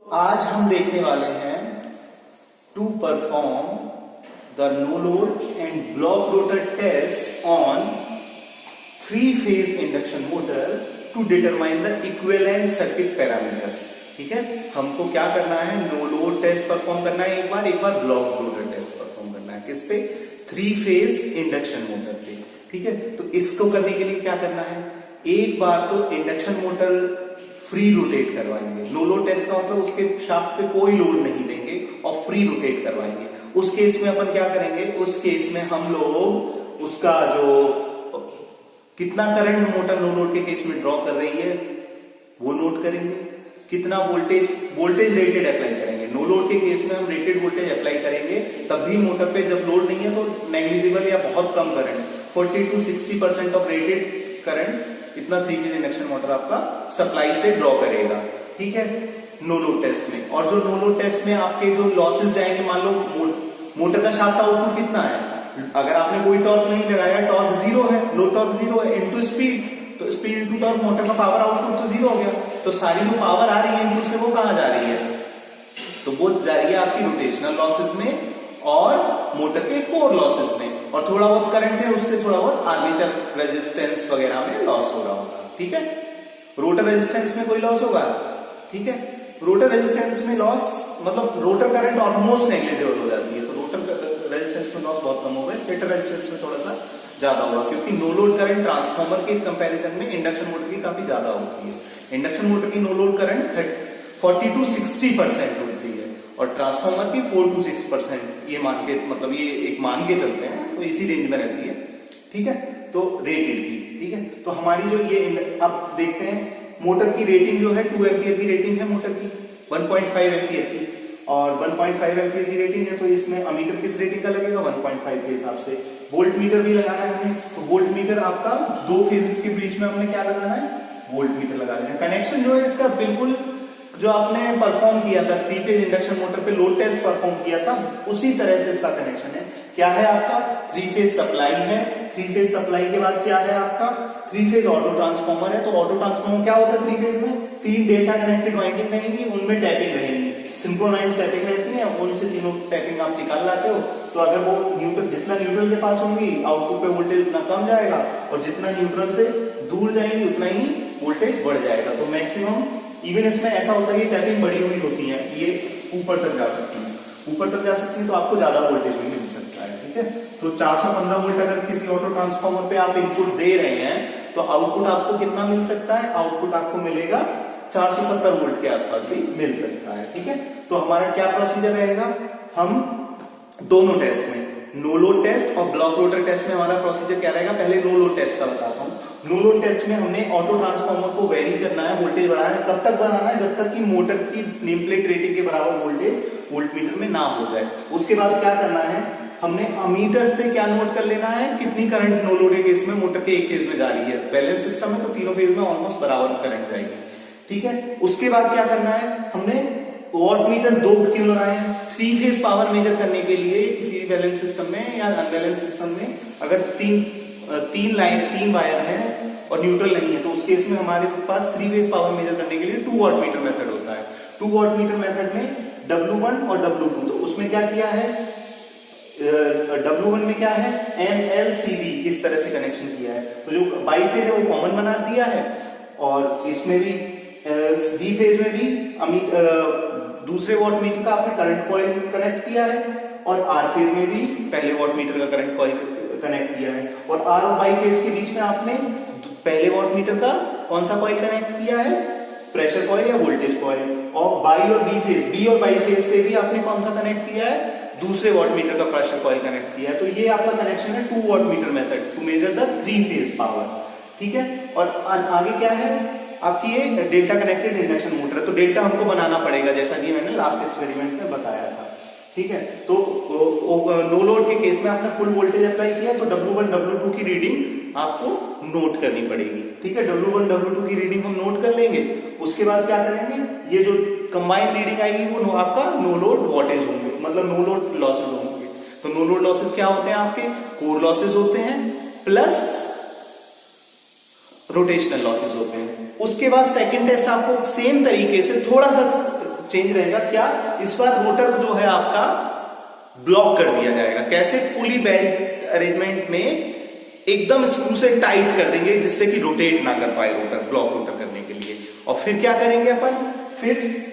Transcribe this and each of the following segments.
आज हम देखने वाले हैं to perform the no load and block rotor test on 3-phase induction motor to determine the equivalent circuit parameters. ठीक है, हमको क्या करना है, नो लोड टेस्ट परफॉर्म करना है एक बार ब्लॉक रोटर टेस्ट परफॉर्म करना है। किस पे? 3-phase इंडक्शन मोटर पे। ठीक है, तो इसको करने के लिए क्या करना है, एक बार तो इंडक्शन मोटर फ्री रोटेट करवाएंगे। नो लोड टेस्ट का मतलब उसके शाफ्ट पे कोई लोड नहीं देंगे और फ्री रोटेट करवाएंगे। उस केस में अपन क्या करेंगे, उस केस में हम लोग उसका जो कितना करंट मोटर नो लोड के केस में ड्रॉ कर रही है वो नोट करेंगे, कितना वोल्टेज रेटेड अप्लाई करेंगे। नो लोड के केस में हम रेटेड वोल्टेज अप्लाई करेंगे, तब भी मोटर पे जब लोड नहीं है तो नेग्लिजिबल या बहुत कम current 40 to 60% of rated current इतना 3-phase इंडक्शन मोटर आपका सप्लाई से ड्रॉ करेगा। ठीक है, नो लोड टेस्ट में। और जो नो लोड टेस्ट में आपके जो लॉसेस जाएंगे, मान लो मोटर का शाफ्ट आउटपुट कितना है, अगर आपने कोई टॉर्क नहीं लगाया, टॉर्क 0 है, लो टॉर्क 0 है, इनटू स्पीड, तो स्पीड इनटू टॉर्क, मोटर का पावर आउटपुट तो 0 हो गया। तो सारी जो पावर आ रही है इनपुट से वो कहां जा रही है, तो वो जा रही है आपकी रोटेशनल लॉसेस में और मोटर के कोर लॉसेस में, और थोड़ा बहुत करंट है उससे थोड़ा बहुत आर्मेचर रेजिस्टेंस वगैरह में लॉस हो रहा होगा। ठीक है, रोटर रेजिस्टेंस में कोई लॉस होगा। ठीक है, रोटर रेजिस्टेंस में लॉस मतलब रोटर करंट ऑलमोस्ट नेग्लिजिबल हो जाती है, तो रोटर रेजिस्टेंस में लॉस बहुत कम होगा। स्टेटर रेजिस्टेंस में थोड़ा सा ज्यादा होगा, क्योंकि नो लोड करंट ट्रांसफार्मर के कंपैरिजन में इंडक्शन मोटर की काफी ज्यादा होती है। इंडक्शन मोटर की नो लोड करंट 40 to 60% होती है और ट्रांसफार्मर की 4 to 6%। ये मान के मतलब ये एक मान के चलते हैं, तो इसी रेंज में रहती है। ठीक है, तो रेटेड की। ठीक है, तो हमारी जो ये अब देखते हैं मोटर की रेटिंग जो है 2 एम्पियर की रेटिंग है मोटर की, 1.5 एम्पियर की, और 1.5 एम्पियर की रेटिंग है, तो इसमें अमीटर किस रेटिंग का लगेगा, 1.5 के हिसाब से। वोल्ट मीटर भी लगाना है हमें, तो वोल्ट मीटर आपका 2 फेजेस के बीच में हमने क्या लगाना है, वोल्ट मीटर लगाना है। कनेक्शन जो है इसका बिल्कुल जो आपने परफॉर्म किया था 3-phase इंडक्शन मोटर पे लोड टेस्ट परफॉर्म किया था उसी तरह से इसका कनेक्शन है। क्या है आपका 3-phase सप्लाई है, 3-phase सप्लाई के बाद क्या है आपका 3-phase ऑटो ट्रांसफार्मर है। तो ऑटो ट्रांसफार्मर क्या होता है 3-phase में, 3 डेल्टा कनेक्टेड वाइंडिंग रहेंगी, उनमें टैपिंग रहेगी, सिंक्रोनाइज टैपिंग रहती है, उनसे तीनों टैपिंग आप निकाल लाते हो। तो अगर वो न्यूट्रल जितना न्यूट्रल के पास होंगी आउटपुट पे वोल्टेज उतना कम जाएगा, और जितना न्यूट्रल से दूर जाएंगी उतना ही वोल्टेज बढ़ जाएगा। तो मैक्सिमम इवन इसमें ऐसा होता है कि टैपिंग बड़ी हुई होती है, ये ऊपर तक जा सकती है, ऊपर तक जा सकती है, तो आपको ज्यादा वोल्टेज भी मिल सकता है। ठीक है, तो 415 वोल्ट अगर किसी ऑटो ट्रांसफार्मर पे आप इनपुट दे रहे हैं तो आउटपुट आपको कितना मिल सकता है, आउटपुट आपको मिलेगा 470 वोल्ट के आसपास भी मिल सकता है। ठीक है, तो हमारा क्या प्रोसीजर रहेगा, हम दोनों टेस्ट में नो लोड टेस्ट और ब्लॉक रोटर टेस्ट में हमारा प्रोसीजर क्या रहेगा, पहले नो लोड टेस्ट का बताता हूं। नो लोड टेस्ट में हमने ऑटो ट्रांसफार्मर को वेरी करना है, वोल्टेज बढ़ाना है। कब तक बढ़ाना है, जब तक कि मोटर की नेम प्लेट रेटिंग के बराबर वोल्टेज वोल्ट मीटर में ना हो जाए। उसके बाद क्या करना है, हमने अमीटर से क्या नोट कर लेना है, कितनी करंट नो लोड के केस में मोटर के एक फेज में जा रही है। बैलेंस सिस्टम है तो तीनों फेज में ऑलमोस्ट बराबर करंट जाएगी। ठीक है, उसके बाद क्या करना है, हमने वॉट मीटर 2 क्यों लगाए हैं, 3-phase पावर मेजर करने के लिए किसी बैलेंस सिस्टम में या अनबैलेंस सिस्टम में अगर तीन वायर है और न्यूट्रल नहीं है, तो उस केस में हमारे पास 3-phase पावर मेजर करने के लिए 2 वॉट मीटर मेथड होता है। 2 वॉट मीटर मेथड में W1 और W2, तो उसमें क्या किया है, W1 में क्या है MLCB इस तरह से कनेक्शन किया है, तो जो बाई फेज है वो कॉमन बना दिया है, और इसमें भी बी फेज में भी दूसरे वॉट मीटर का आपने करंट कॉइल कनेक्ट किया है, और आर फेज में भी पहले वॉट मीटर का करंट कॉइल कनेक्ट किया है, और आर और बाई फेज के बीच में आपने पहले वॉट मीटर का कौन सा कॉइल कनेक्ट किया है, प्रेशर कॉइल या वोल्टेज कॉइल, और बाई और बी फेज, बी और बाई फेज पे भी आपने कौन सा कनेक्ट किया है, दूसरे वॉट मीटर का प्रेशर कॉइल कनेक्ट किया है। तो ये आपका कनेक्शन है 2 watt meter method to measure the 3-phase power. ठीक है, और आगे क्या है आपकी ये डेल्टा कनेक्टेड इंडक्शन मोटर है, तो डेल्टा हमको बनाना पड़ेगा जैसा कि मैंने लास्ट एक्सपेरिमेंट में बताया था। ठीक है, तो नो लोड के केस में आपने फुल वोल्टेज अप्लाई किया, तो W1 W2 की रीडिंग आपको नोट करनी पड़ेगी। ठीक है, W1 W2 की रीडिंग हम नोट कर लेंगे। उसके बाद क्या करेंगे, ये जो कंबाइंड रीडिंग आएगी वो आपका नो लोड वॉटेज होंगे, मतलब नो लोड लॉसेज होंगे। तो नो लोड लॉसेज क्या होते हैं, आपके कोर लॉसेज होते हैं प्लस रोटेशनल लॉसेस होते हैं। उसके बाद सेकंड टेस्ट आपको सेम तरीके से थोड़ा सा चेंज रहेगा क्या, इस बार रोटर जो है आपका ब्लॉक कर दिया जाएगा। कैसे, पुली बेल्ट अरेंजमेंट में एकदम स्क्रू से टाइट कर देंगे जिससे कि रोटेट ना कर पाए रोटर, ब्लॉक रोटर करने के लिए। और फिर क्या करेंगे अपन, फिर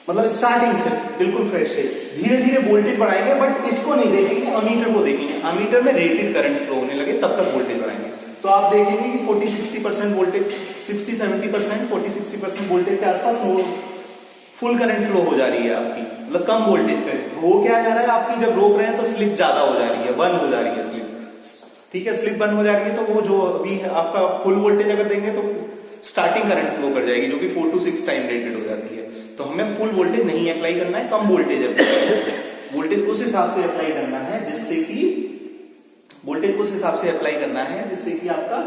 मतलब स्टार्टिंग से बिल्कुल फ्रेश है, धीरे धीरे वोल्टेज बढ़ाएंगे, बट इसको नहीं देखेंगे, अमीटर को देखेंगे। अमीटर में रेटेड करंट फ्लो होने लगे तब तक वोल्टेज बढ़ाएंगे। तो आप देखेंगे कि 40-60% वोल्टेज, 60-70%, 40-60% वोल्टेज के आसपास फुल करंट फ्लो हो जा रही है आपकी, मतलब कम वोल्टेज पे हो क्या जा रहा है आपकी, जब रोक रहे हैं तो स्लिप ज्यादा हो जा रही है, बंद हो जा रही है स्लिप। ठीक है, स्लिप बंद हो जा रही है तो वो जो अभी आपका फुल वोल्टेज अगर देंगे तो स्टार्टिंग करंट फ्लो कर जाएगी, जो कि 4 to 6 टाइम रेटेड हो जाती है। तो हमें फुल वोल्टेज नहीं अप्लाई करना है, कम वोल्टेज वोल्टेज उस हिसाब से अप्लाई करना है जिससे कि वोल्टेज उस हिसाब से अप्लाई करना है जिससे कि आपका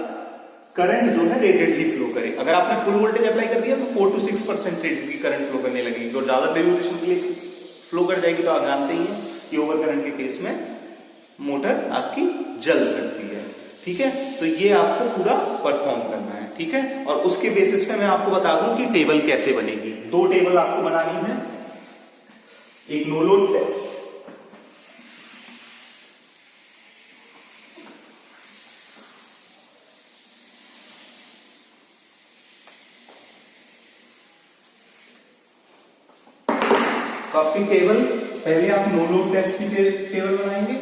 करंट जो है रेटेडली फ्लो करे। अगर आपने फुल वोल्टेज अप्लाई कर दिया तो 4 to 6% रेटेडली करंट फ्लो करने लगेगी, और ज्यादा ड्यूरेशन के लिए फ्लो कर जाएगी तो आप जानते ही हैं कि ओवर करंट के केस में मोटर आपकी जल सकती है। ठीक है, तो ये आपको पूरा परफॉर्म करना है। ठीक है, और उसके बेसिस पे मैं आपको बता दूं कि टेबल कैसे बनेगी। 2 टेबल आपको बनानी है, एक नो लोड आपकी टेबल, पहले आप नो लोड टेस्ट की टेबल बनाएंगे।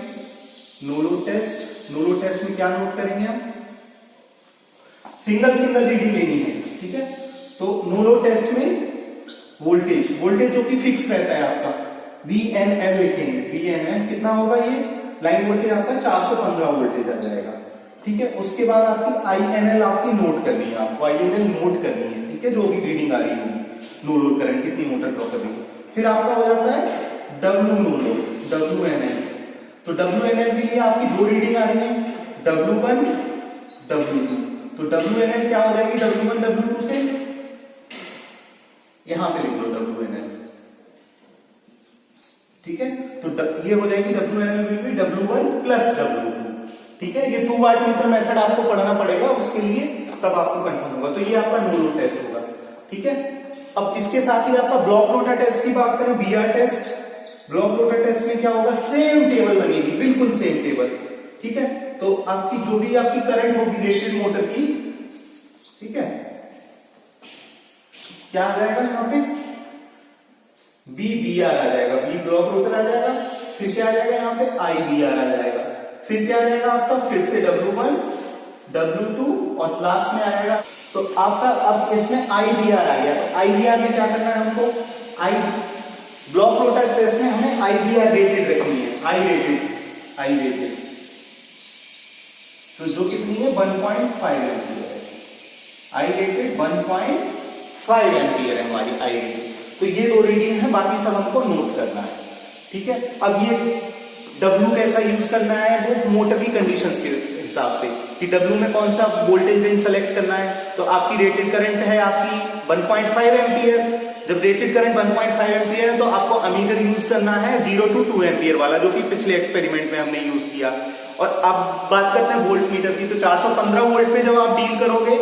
नो लोड टेस्ट में क्या नोट करेंगे हम, सिंगल रीडिंग लेनी है। ठीक है, तो नो लोड टेस्ट में वोल्टेज जो कि फिक्स रहता है आपका, VNL लिखेंगे। VNL कितना होगा, ये लाइन वोल्टेज आपका 415 वोल्टेज आ जाएगा। ठीक है, उसके बाद आपकी INL आपकी नोट करनी है, आपको INL नोट करनी है। ठीक है, जो भी रीडिंग आ रही होगी, नो लोड करंट कितनी मोटर ड्रॉ कर रही है। फिर आपका हो जाता है W नो लोड, WNL। तो WNL के लिए आपकी 2 रीडिंग आ रही है, W1 W2। तो WNL क्या हो जाएगी, W1 W2 से यहां पे लिख लो WNL। ठीक है, तो ये हो जाएगी WNL W1 प्लस W2। ठीक है, ये 2 वाट मीटर मेथड आपको पढ़ना पड़ेगा, उसके लिए तब आपको कंफर्म होगा। तो ये आपका नो लोड टेस्ट होगा। ठीक है, अब इसके साथ ही आपका ब्लॉक रोटर टेस्ट की बात करें, BR test. Block rotor test में क्या होगा, सेम टेबल बनेगी, बिल्कुल सेम टेबल। ठीक है, तो आपकी जो भी आपकी करंट होगी रेटेड मोटर की, ठीक है, क्या आ जाएगा यहाँ पे, BR आ जाएगा, B ब्लॉक रोटर आ जाएगा। फिर क्या आ जाएगा यहाँ पे, IBR आ जाएगा। फिर क्या आ जाएगा आपका, फिर से W1 W2 और लास्ट में आ जाएगा। तो आपका अब इसमें IBR आ गया। तो IBR में क्या करना है हमको, ब्लॉक रोटर टेस्ट में हमें IBR रेटेड रखनी है, I रेटेड, तो जो कितनी है 1.5 एम्पियर है। I रेटेड 1.5 एम्पियर है हमारी I रेटेड। तो ये 2 रीडिंग है, बाकी सब हमको नोट करना है। ठीक है, अब ये W कैसा यूज करना है, वो मोटर की कंडीशंस के हिसाब से कि W में कौन सा वोल्टेज रेंज सेलेक्ट करना है। तो आपकी रेटेड करंट है आपकी 1.5 एम्पियर। जब रेटेड करंट 1.5 एम्पियर है तो आपको अमीटर यूज करना है 0 to 2 एम्पियर वाला, जो कि पिछले एक्सपेरिमेंट में हमने यूज किया। और अब बात करते हैं वोल्ट मीटर की। तो 415 वोल्ट पे जब आप डील करोगे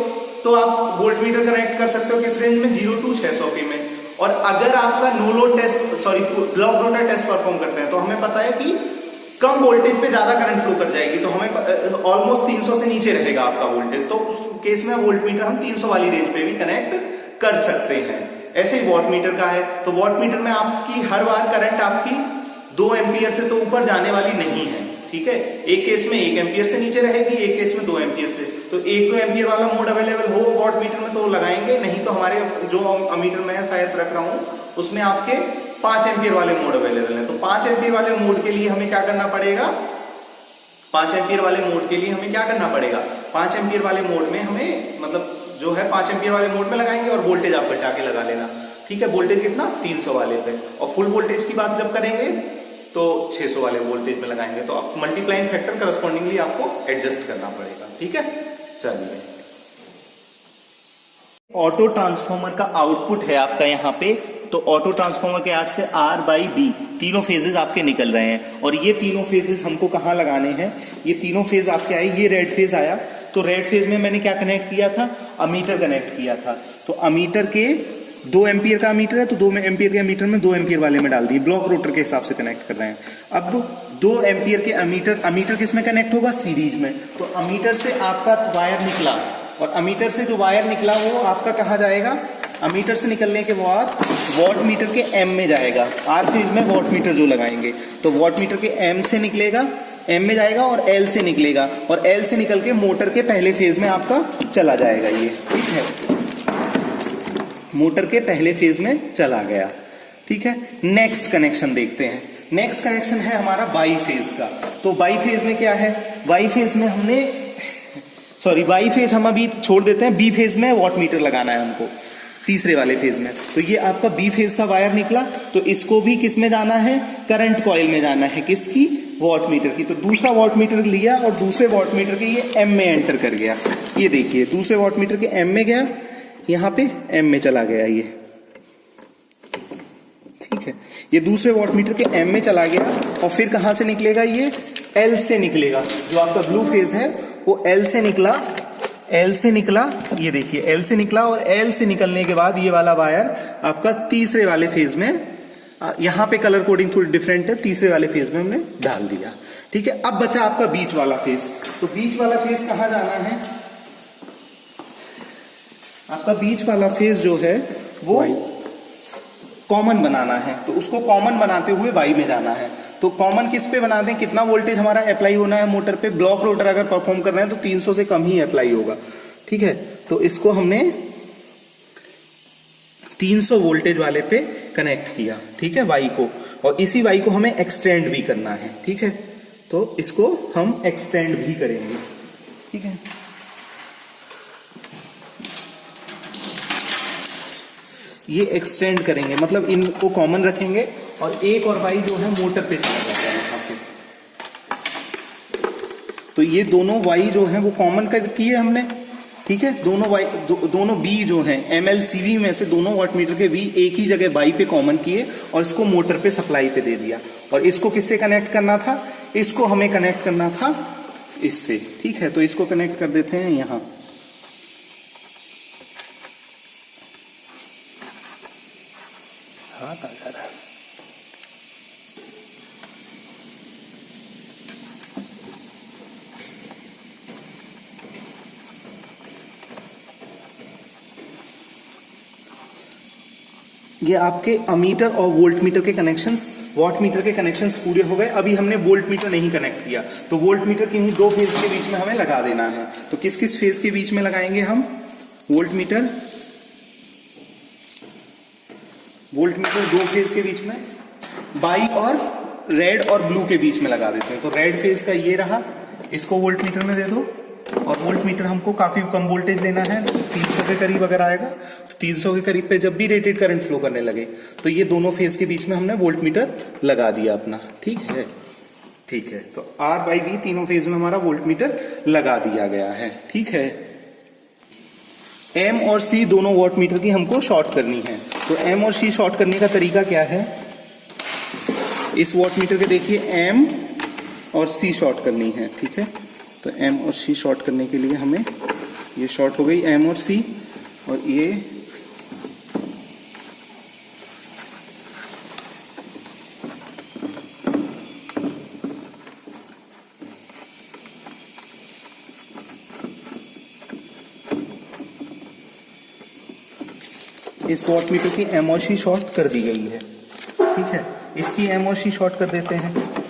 तो आप वोल्ट मीटर कनेक्ट कर सकते हो किस रेंज में, 0 to 600 p में। और अगर आपका no load test, sorry block rotor test perform करते हैं तो हमें पता है कि कम वोल्टेज पे ज्यादा करंट फ्लो कर जाएगी, तो हमें ऑलमोस्ट 300 से नीचे रहेगा आपका वोल्टेज। तो उस केस में वोल्ट मीटर हम 300 वाली रेंज पे भी कनेक्ट कर सकते हैं। ऐसे ही वॉट मीटर का है, तो वॉट मीटर में आपकी हर बार करंट आपकी 2 एम्पियर से तो ऊपर जाने वाली नहीं है। ठीक है, एक केस में 1 एम्पियर से नीचे रहेगी, एक केस में 2 एम्पियर से। तो 1-2 एम्पियर वाला मोड अवेलेबल हो वॉट मीटर में तो लगाएंगे, नहीं तो हमारे जो अमीटर में शायद रख रहा हूं उसमें आपके 5 एम्पियर वाले मोड अवेलेबल है। तो 5 एम्पियर वाले मोड के लिए हमें क्या करना पड़ेगा, 5 एम्पियर वाले मोड के लिए हमें क्या करना पड़ेगा, 5 एम्पियर वाले मोड में हमें मतलब जो है 5 एम्पियर वाले मोड में लगाएंगे और वोल्टेज आप घटा के लगा लेना। ठीक है, वोल्टेज कितना 300 वाले पे, और फुल वोल्टेज की बात जब करेंगे तो 600 वाले वोल्टेज में लगाएंगे। तो आप मल्टीप्लाइंग फैक्टर करस्पॉन्डिंगली आपको एडजस्ट करना पड़ेगा। ठीक है, चलिए ऑटो ट्रांसफॉर्मर का आउटपुट है आपका यहाँ पे। तो ऑटो ट्रांसफॉर्मर के आर्ट से R/B तीनों फेजेस आपके निकल रहे हैं, और ये तीनों फेजेस हमको कहाँ लगाने हैं, ये तीनों फेज आपके आए, ये रेड फेज आया। तो रेड फेज में मैंने क्या कनेक्ट किया था, अमीटर कनेक्ट किया था। तो अमीटर के 2 एम्पियर का मीटर है तो 2 एम्पियर के मीटर में 2 एम्पियर वाले में डाल दिए, ब्लॉक रोटर के हिसाब से कनेक्ट कर रहे हैं। अब 2 एम्पियर के अमीटर किस में कनेक्ट होगा, सीरीज में। तो अमीटर से आपका वायर निकला और अमीटर से जो वायर निकला वो आपका कहाँ जाएगा, अमीटर से निकलने के बाद वॉट मीटर के एम में जाएगा। आर फेज में वॉट मीटर जो लगाएंगे तो वॉट मीटर के एम से निकलेगा, एम में जाएगा और एल से निकलेगा और एल से निकल के मोटर के पहले फेज में आपका चला जाएगा ये, ठीक है, मोटर के पहले फेज में चला गया, ठीक है। नेक्स्ट कनेक्शन देखते हैं। नेक्स्ट कनेक्शन है हमारा बाई फेज का। तो बाई फेज में क्या है, बाई फेज में बाई फेज हम अभी छोड़ देते हैं, बी फेज में वॉट मीटर लगाना है हमको, तीसरे वाले फेज में। तो ये आपका बी फेज का वायर निकला तो इसको भी किस में जाना है, करंट कॉइल में जाना है, किसकी, वॉट मीटर की। तो दूसरा वॉट मीटर लिया और दूसरे वॉट मीटर के ये एम में एंटर कर गया। ये देखिए दूसरे वॉट मीटर के एम में गया, यहां पे एम में चला गया ये, ठीक है। ये दूसरे वॉट मीटर के एम में चला गया और फिर कहां से निकलेगा, ये एल से निकलेगा। जो आपका ब्लू फेज है वो एल से निकला, ये देखिए एल से निकला और एल से निकलने के बाद ये वाला वायर आपका तीसरे वाले फेज में, यहां पे कलर कोडिंग थोड़ी डिफरेंट है, तीसरे वाले फेज में हमने डाल दिया, ठीक है। अब बचा आपका बीच वाला फेज। तो बीच वाला फेज कहां जाना है, आपका बीच वाला फेज जो है वो कॉमन बनाना है। तो उसको कॉमन बनाते हुए वाई में जाना है। तो कॉमन किस पे बना दें, कितना वोल्टेज हमारा अप्लाई होना है मोटर पे, ब्लॉक रोटर अगर परफॉर्म कर रहे हैं तो 300 से कम ही अप्लाई होगा, ठीक है। तो इसको हमने 300 वोल्टेज वाले पे कनेक्ट किया, ठीक है, वाई को। और इसी वाई को हमें एक्सटेंड भी करना है, ठीक है। तो इसको हम एक्सटेंड भी करेंगे, ठीक है। ये एक्सटेंड करेंगे मतलब इनको कॉमन रखेंगे और एक और वाई जो है मोटर पे चला जाएगा यहां से। तो ये दोनों वाई जो है वो कॉमन कर किए हमने, ठीक है। दोनों वाई दोनों बी जो है MLCV में से दोनों वाट मीटर के बी एक ही जगह वाई पे कॉमन किए और इसको मोटर पे सप्लाई पे दे दिया। और इसको किससे कनेक्ट करना था, इसको हमें कनेक्ट करना था इससे, ठीक है। तो इसको कनेक्ट कर देते हैं यहां, हाथ आ जा रहा है। ये आपके अमीटर और वोल्ट मीटर के कनेक्शंस, वॉट मीटर के कनेक्शंस पूरे हो गए। अभी हमने वोल्ट मीटर नहीं कनेक्ट किया तो वोल्ट मीटर किन्हीं 2 फेज के बीच में हमें लगा देना है। तो किस किस फेज के बीच में लगाएंगे हम, वोल्ट मीटर 2 फेज के बीच में, बाई और रेड और ब्लू के बीच में लगा देते हैं। तो रेड फेज का ये रहा, इसको वोल्ट मीटर में दे दो। और वोल्ट मीटर हमको काफी कम वोल्टेज लेना है, 300 के करीब अगर आएगा तो 300 के करीब पे जब भी रेटेड करंट फ्लो करने लगे तो ये दोनों फेज के बीच में हमने वोल्ट मीटर लगा दिया अपना, ठीक है, ठीक है। तो R/V तीनों फेज में हमारा वोल्ट मीटर लगा दिया गया है, ठीक है। M और C दोनों वॉट मीटर की हमको शॉर्ट करनी है। तो M और C शॉर्ट करने का तरीका क्या है, इस वॉट मीटर के देखिए M और C शॉर्ट करनी है, ठीक है। तो M और C शॉर्ट करने के लिए हमें, ये शॉर्ट हो गई M और C, और ये इस वॉट मीटर की M और C शॉर्ट कर दी गई है, ठीक है। इसकी M और C शॉर्ट कर देते हैं।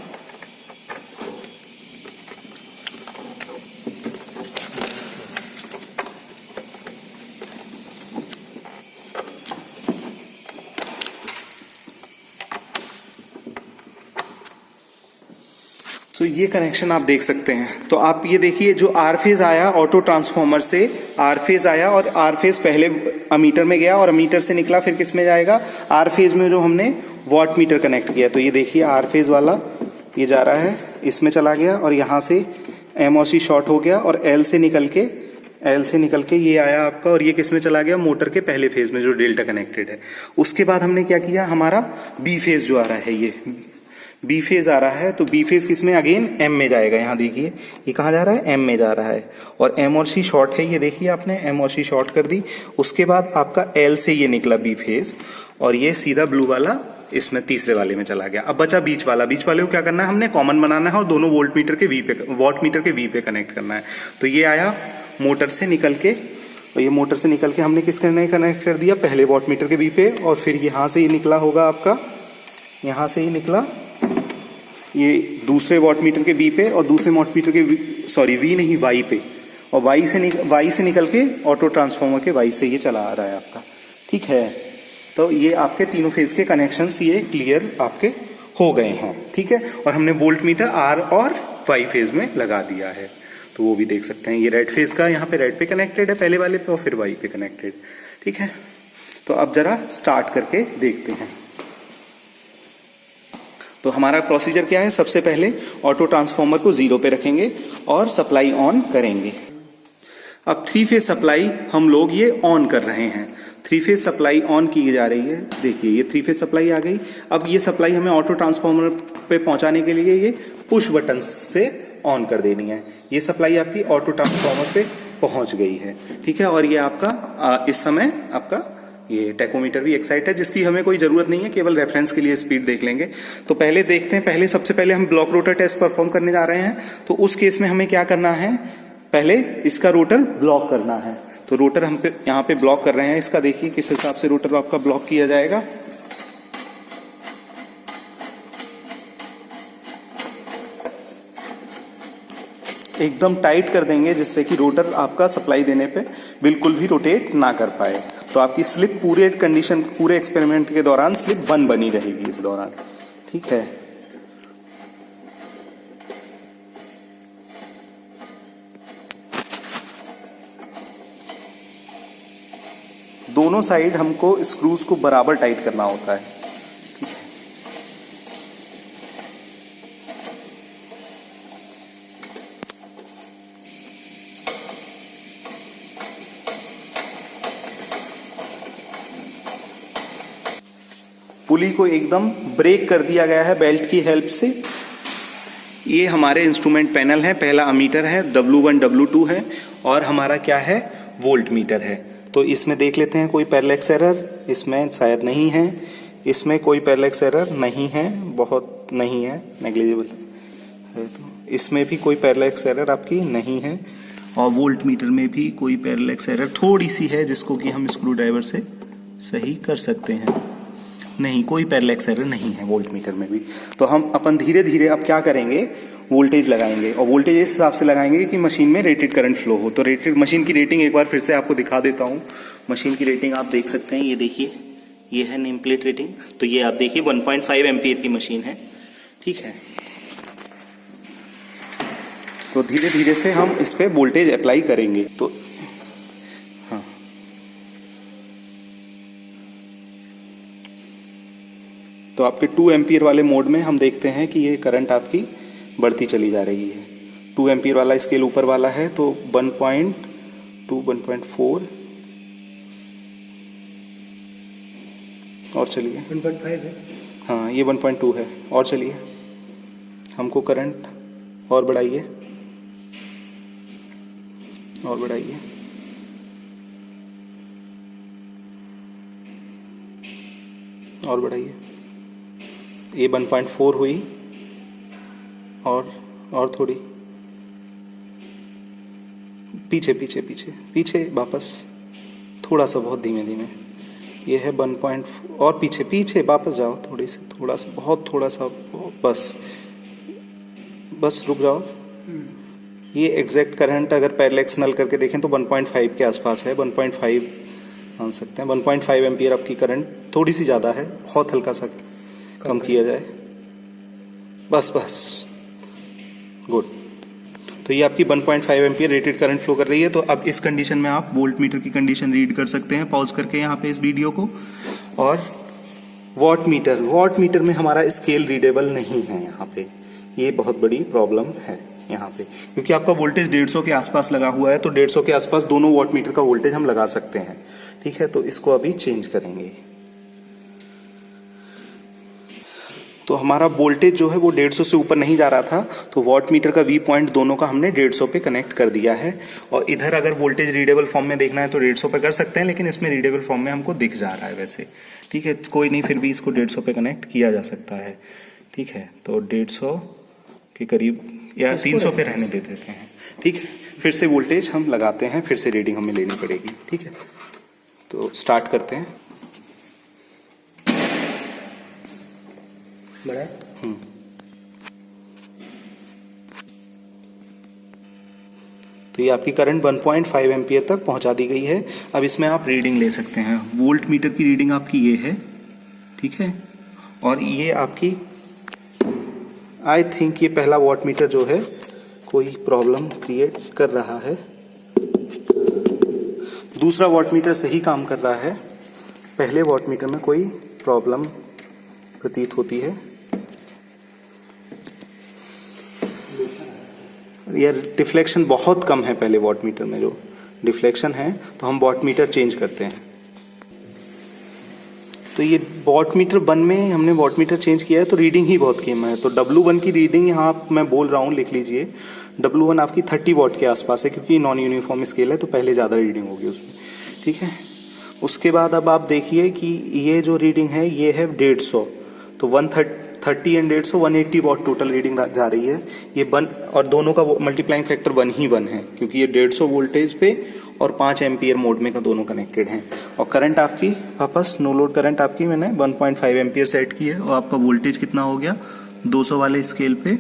तो ये कनेक्शन आप देख सकते हैं। तो आप ये देखिए जो आर फेज आया ऑटो ट्रांसफॉर्मर से, आर फेज आया और आर फेज पहले अमीटर में गया और अमीटर से निकला फिर किस में जाएगा, आर फेज में जो हमने वॉट मीटर कनेक्ट किया। तो ये देखिए आर फेज वाला ये जा रहा है, इसमें चला गया और यहाँ से एम और सी शॉर्ट हो गया और एल से निकल के ये आया आपका, और ये किस में चला गया, मोटर के पहले फेज में जो डेल्टा कनेक्टेड है। उसके बाद हमने क्या किया, हमारा बी फेज जो आ रहा है, ये बी फेज आ रहा है, तो बी फेज किस में, अगेन एम में जाएगा। यहाँ देखिए ये कहाँ जा रहा है, एम में जा रहा है, और एम और सी शॉर्ट है, ये देखिए आपने एम और सी शॉर्ट कर दी। उसके बाद आपका एल से ये निकला बी फेज, और ये सीधा ब्लू वाला इसमें तीसरे वाले में चला गया। अब बचा बीच वाला, बीच वाले को क्या करना है, हमने कॉमन बनाना है और दोनों वोल्ट मीटर के वी पे, वॉट मीटर के वी पे कनेक्ट करना है। तो ये आया मोटर से निकल के, और ये मोटर से निकल के हमने किस करने कनेक्ट कर दिया, पहले वॉट मीटर के वी पे, और फिर यहाँ से ये निकला होगा आपका, यहाँ से ही निकला ये दूसरे वॉट मीटर के वी पे, और दूसरे वॉट मीटर के वी नहीं वाई पे, और वाई से निकल के ऑटो ट्रांसफार्मर के वाई से ये चला आ रहा है आपका। ठीक है, तो ये आपके तीनों फेज के कनेक्शंस ये क्लियर आपके हो गए हैं। ठीक है, और हमने वोल्ट मीटर आर और वाई फेज में लगा दिया है, तो वो भी देख सकते हैं। ये रेड फेज का यहाँ पे रेड पे कनेक्टेड है पहले वाले पे, और फिर वाई पे कनेक्टेड। ठीक है, तो अब जरा स्टार्ट करके देखते हैं। तो हमारा प्रोसीजर क्या है, सबसे पहले ऑटो ट्रांसफार्मर को 0 पे रखेंगे और सप्लाई ऑन करेंगे। अब 3 फेज सप्लाई हम लोग ये ऑन कर रहे हैं, 3 फेज सप्लाई ऑन की जा रही है। देखिए ये 3 फेज सप्लाई आ गई। अब ये सप्लाई हमें ऑटो ट्रांसफार्मर पे पहुंचाने के लिए ये पुश बटन से ऑन कर देनी है। ये सप्लाई आपकी ऑटो ट्रांसफार्मर पे पहुंच गई है। ठीक है, और ये आपका इस समय आपका ये टैकोमीटर भी एक्साइट है, जिसकी हमें कोई जरूरत नहीं है, केवल रेफरेंस के लिए स्पीड देख लेंगे। तो पहले देखते हैं, पहले सबसे पहले हम ब्लॉक रोटर टेस्ट परफॉर्म करने जा रहे हैं। तो उस केस में हमें क्या करना है, पहले इसका रोटर ब्लॉक करना है। तो रोटर हम यहाँ पे ब्लॉक कर रहे हैं इसका, देखिए किस हिसाब से रोटर आपका ब्लॉक किया जाएगा। एकदम टाइट कर देंगे जिससे कि रोटर आपका सप्लाई देने पे बिल्कुल भी रोटेट ना कर पाए। तो आपकी स्लिप पूरे कंडीशन, पूरे एक्सपेरिमेंट के दौरान स्लिप 1 बनी रहेगी इस दौरान। ठीक है, दोनों साइड हमको स्क्रूज को बराबर टाइट करना होता है। ठीक है, पुली को एकदम ब्रेक कर दिया गया है बेल्ट की हेल्प से। ये हमारे इंस्ट्रूमेंट पैनल है, पहला अमीटर है, W1 W2 है, और हमारा क्या है, वोल्ट मीटर है। तो इसमें देख लेते हैं कोई पैरेलैक्स एरर, इसमें शायद नहीं है, इसमें कोई पैरेलैक्स एरर नहीं है, बहुत नहीं है, नेग्लिजिबल है। तो इसमें भी कोई पैरेलैक्स एरर आपकी नहीं है, और वोल्ट मीटर में भी कोई पैरेलैक्स एरर थोड़ी सी है, जिसको कि हम स्क्रू ड्राइवर से सही कर सकते हैं। नहीं, कोई पैरेलैक्स एरर नहीं है वोल्ट मीटर में भी। तो हम अपन धीरे धीरे अब क्या करेंगे, वोल्टेज लगाएंगे, और वोल्टेज इस हिसाब से लगाएंगे कि मशीन में रेटेड करंट फ्लो हो। तो रेटेड मशीन की रेटिंग एक बार फिर से आपको दिखा देता हूँ। मशीन की रेटिंग आप देख सकते हैं, ये देखिए, ये है नेम प्लेट रेटिंग। तो ये आप देखिए 1.5 एम्पियर की मशीन है। ठीक है, तो धीरे धीरे से हम इस पे वोल्टेज अप्लाई करेंगे। तो हाँ, तो आपके 2 एम्पियर वाले मोड में हम देखते हैं कि ये करंट आपकी बढ़ती चली जा रही है। 2 एम्पियर वाला स्केल ऊपर वाला है, तो 1.2, 1.4, और चलिए 1.5 है। हाँ, ये 1.2 है, और चलिए हमको करंट और बढ़ाइए, और बढ़ाइए, और बढ़ाइए। ये 1.4 हुई, और थोड़ी पीछे पीछे पीछे पीछे वापस, थोड़ा सा, बहुत धीमे धीमे। ये है 1. और पीछे पीछे वापस जाओ, थोड़ी सी, थोड़ा सा, बहुत थोड़ा सा, बस रुक जाओ। ये एग्जैक्ट करंट अगर पैरेलैक्स नल करके देखें तो 1.5 के आसपास है, 1.5 मान सकते हैं। 1.5 एम्पियर आपकी करंट थोड़ी सी ज़्यादा है, बहुत हल्का सा कम किया जाए, बस गुड। तो ये आपकी 1.5 एम्पियर रेटेड करंट फ्लो कर रही है। तो अब इस कंडीशन में आप वोल्ट मीटर की कंडीशन रीड कर सकते हैं पॉज करके यहाँ पे इस वीडियो को। और वॉट मीटर में हमारा स्केल रीडेबल नहीं है यहाँ पे, ये बहुत बड़ी प्रॉब्लम है यहाँ पे, क्योंकि आपका वोल्टेज 150 के आसपास लगा हुआ है। तो 150 के आसपास दोनों वॉट मीटर का वोल्टेज हम लगा सकते हैं। ठीक है, तो इसको अभी चेंज करेंगे। तो हमारा वोल्टेज जो है वो 150 से ऊपर नहीं जा रहा था, तो वॉट मीटर का वी पॉइंट दोनों का हमने 150 पे कनेक्ट कर दिया है। और इधर अगर वोल्टेज रीडेबल फॉर्म में देखना है तो 150 पे कर सकते हैं, लेकिन इसमें रीडेबल फॉर्म में हमको दिख जा रहा है वैसे। ठीक है, कोई नहीं, फिर भी इसको 150 पे कनेक्ट किया जा सकता है। ठीक है, तो 150 के करीब या 300 पे रहने दे देते हैं। ठीक है, फिर से वोल्टेज हम लगाते हैं, फिर से रीडिंग हमें लेनी पड़ेगी। ठीक है, तो स्टार्ट करते हैं। बड़ा तो ये आपकी करंट 1.5 एम्पियर तक पहुंचा दी गई है। अब इसमें आप रीडिंग ले सकते हैं। वोल्ट मीटर की रीडिंग आपकी ये है। ठीक है, और ये आपकी आई थिंक ये पहला वॉट मीटर जो है कोई प्रॉब्लम क्रिएट कर रहा है। दूसरा वॉट मीटर सही काम कर रहा है, पहले वॉट मीटर में कोई प्रॉब्लम प्रतीत होती है। यार डिफ्लेक्शन बहुत कम है पहले वॉट मीटर में, जो डिफ्लेक्शन है, तो हम वॉट मीटर चेंज करते हैं। तो ये वॉट मीटर 1 में हमने वॉट मीटर चेंज किया है, तो रीडिंग ही बहुत कम है। तो W1 की रीडिंग यहाँ मैं बोल रहा हूँ, लिख लीजिए। W1 आपकी 30 वॉट के आसपास है, क्योंकि नॉन यूनिफॉर्म स्केल है तो पहले ज़्यादा रीडिंग होगी उसमें। ठीक है, उसके बाद अब आप देखिए कि ये जो रीडिंग है ये है 150, तो 130 एंड 150 180 वॉट टोटल रीडिंग जा रही है। ये 1 और दोनों का मल्टीप्लाइंग फैक्टर 1 ही 1 है, क्योंकि ये 150 वोल्टेज पे और 5 एम्पियर मोड में का दोनों कनेक्टेड हैं। और करंट आपकी वापस नो लोड करंट आपकी मैंने 1.5 एम्पियर सेट की है। और आपका वोल्टेज कितना हो गया 200 वाले स्केल पे,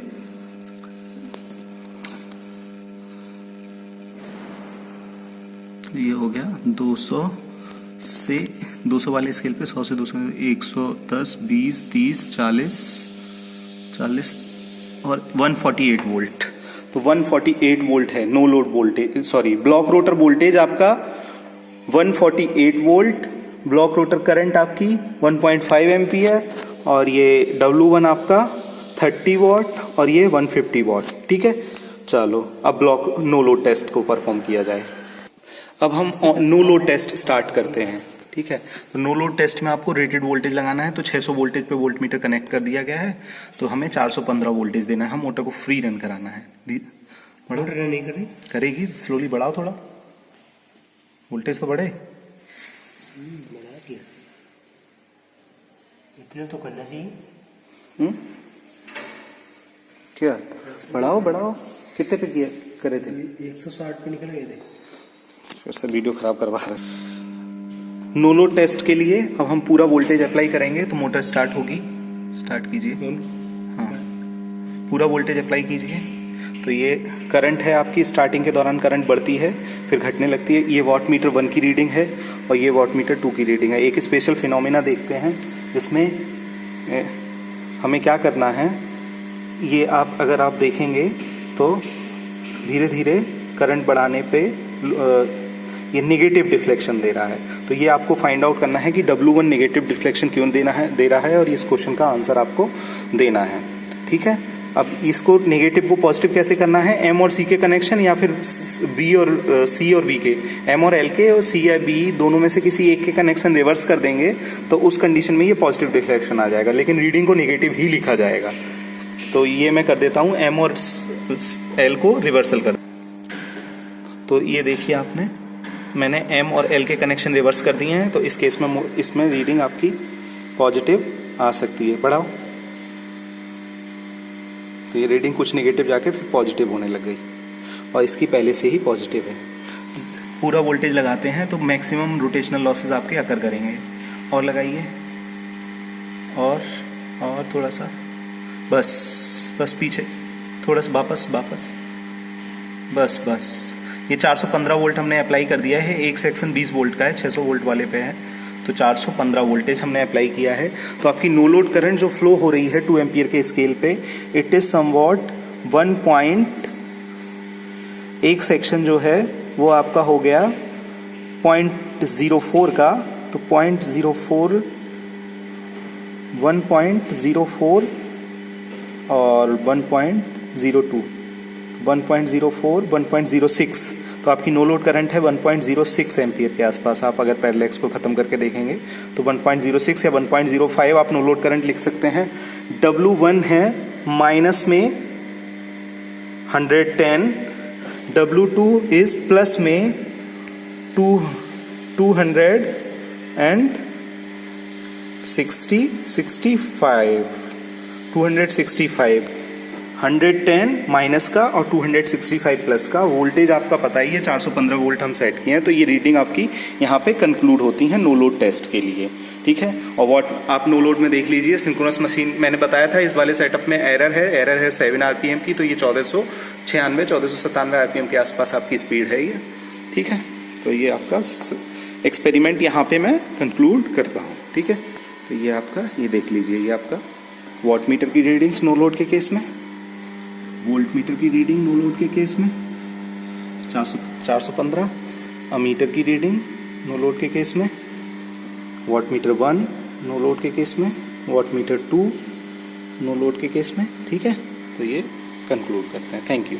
ये हो गया 200 से 200 वाले स्केल पे 100 से 200 110 20 30 40 और 148 वोल्ट। तो 148 वोल्ट है no load voltage, sorry block rotor voltage आपका 148 वोल्ट, ब्लॉक रोटर करंट आपकी 1.5 एम्पियर, और ये W1 आपका 30 वॉट और ये 150 वॉट। ठीक है, चलो अब ब्लॉक नो लोड टेस्ट को परफॉर्म किया जाए। अब हम नो लोड टेस्ट स्टार्ट करते हैं। ठीक है, तो नो लोड टेस्ट में आपको रेटेड वोल्टेज लगाना है। तो 600 वोल्टेज पे वोल्ट मीटर कनेक्ट कर दिया गया है, तो हमें 415 वोल्टेज देना है। हम मोटर को फ्री रन कराना है। मोटर रन नहीं करेगी, करेगी, स्लोली बढ़ाओ थोड़ा, वोल्टेज तो बढ़े। बढ़ा दिया, इतना तो करना चाहिए। क्या बढ़ाओ बढ़ाओ, कितने पे किया करे थे? 160 पे निकल गए थे। फिर से वीडियो खराब करवा रहे। नो लोड टेस्ट के लिए अब हम पूरा वोल्टेज अप्लाई करेंगे, तो मोटर स्टार्ट होगी। स्टार्ट कीजिए। हाँ, पूरा वोल्टेज अप्लाई कीजिए। तो ये करंट है आपकी, स्टार्टिंग के दौरान करंट बढ़ती है, फिर घटने लगती है। ये वॉट मीटर 1 की रीडिंग है और ये वॉट मीटर 2 की रीडिंग है। एक स्पेशल फिनोमिना देखते हैं जिसमें हमें क्या करना है। ये आप अगर आप देखेंगे तो धीरे धीरे करंट बढ़ाने पे ये नेगेटिव डिफ्लेक्शन दे रहा है। तो ये आपको फाइंड आउट करना है कि W1 नेगेटिव डिफ्लेक्शन क्यों दे रहा है, और इस क्वेश्चन का आंसर आपको देना है। ठीक है, अब इसको नेगेटिव को पॉजिटिव कैसे करना है, M और C के कनेक्शन या फिर B और C और V के, M और L के और C या B दोनों में से किसी एक के कनेक्शन रिवर्स कर देंगे, तो उस कंडीशन में ये पॉजिटिव डिफ्लेक्शन आ जाएगा, लेकिन रीडिंग को नेगेटिव ही लिखा जाएगा। तो ये मैं कर देता हूँ, M और L को रिवर्सल कर। तो ये देखिए आपने, मैंने M और L के कनेक्शन रिवर्स कर दिए हैं, तो इस केस में इसमें रीडिंग आपकी पॉजिटिव आ सकती है। बढ़ाओ, तो ये रीडिंग कुछ नेगेटिव जाके फिर पॉजिटिव होने लग गई, और इसकी पहले से ही पॉजिटिव है। पूरा वोल्टेज लगाते हैं तो मैक्सिमम रोटेशनल लॉसेस आपके अकर करेंगे। और लगाइए, और थोड़ा सा, बस पीछे थोड़ा सा, वापस बस। ये 415 वोल्ट हमने अप्लाई कर दिया है। एक सेक्शन 20 वोल्ट का है, 600 वोल्ट वाले पे है, तो 415 वोल्टेज हमने अप्लाई किया है। तो आपकी नो लोड करंट जो फ्लो हो रही है 2 एम्पियर के स्केल पे, इट इज समवॉट 1 सेक्शन जो है वो आपका हो गया 0.04 का, तो 0.04 1.04 और 1.02 1.04 1.06, तो आपकी नो लोड करंट है 1.06 एम्पियर के आसपास। आप अगर पैरेलैक्स को खत्म करके देखेंगे तो 1.06 या 1.05 आप नो लोड करंट लिख सकते हैं। W1 है माइनस में 110, W2 इज प्लस में 265 110 माइनस का और 265 प्लस का। वोल्टेज आपका पता ही है 415 वोल्ट हम सेट किए हैं, तो ये रीडिंग आपकी यहाँ पे कंक्लूड होती है नो लोड टेस्ट के लिए, ठीक है। और व्हाट आप नो लोड में देख लीजिए, सिंक्रोनस मशीन मैंने बताया था इस वाले सेटअप में एरर है 7 आरपीएम की, तो ये 1496-1497 आरपीएम के आसपास आपकी स्पीड है ये, ठीक है। तो ये आपका एक्सपेरिमेंट यहाँ पे मैं कंक्लूड करता हूँ, ठीक है। तो ये आपका, ये देख लीजिए, ये आपका वॉट मीटर की रीडिंग्स नो लोड के केस में, वोल्ट मीटर की रीडिंग नो लोड के केस में 415, अमीटर की रीडिंग नो लोड के केस में, वॉट मीटर 1 नो लोड के केस में, वॉट मीटर 2 नो लोड के केस में, ठीक है। तो ये कंक्लूड करते हैं। Thank you.